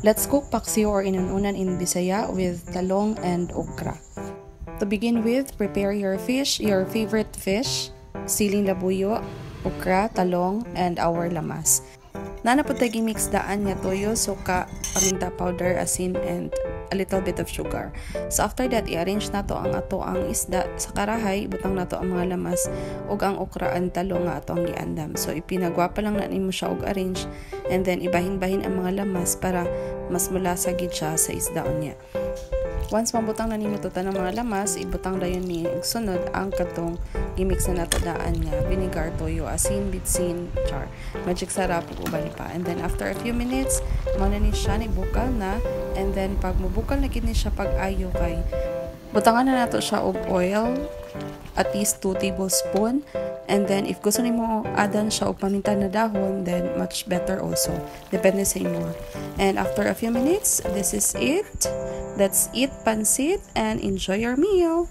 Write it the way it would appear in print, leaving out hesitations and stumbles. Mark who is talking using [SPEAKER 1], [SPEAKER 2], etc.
[SPEAKER 1] Let's cook paksiw or inununan in Bisaya with talong and okra. To begin with, prepare your fish, your favorite fish, siling labuyo, okra, talong, and our lamas. Nanapod tayo mix daan nga toyo, suka, paminta powder, asin, and a little bit of sugar. So after that, i-arrange nato ang isda sa karahay, butang nato ang mga lamas ug ang okra and talong nga ato ang giandam. So ipinagwapa lang na nimo siya og arrange, and then ibahin-bahin ang mga lamas para mas mulasa gid siya sa isda niya. Once mabutang na nimo tuta ng mga lamas, ibutang dayon ni sunod ang katong gimix na nato daan nga vinegar, toyo, asin, bitsin, char. Magic sarap ug uban pa. And then after a few minutes, mao na ni siya nibukal na, and then pag mubukal na gid ni siya pag-ayo kay butangan na nato siya og oil, at least 2 tablespoon. And then if gusto nimo adan siya og paminta na dahon, then much better also, depende sa imo. And after a few minutes, this is it. Let's eat pancit and enjoy your meal.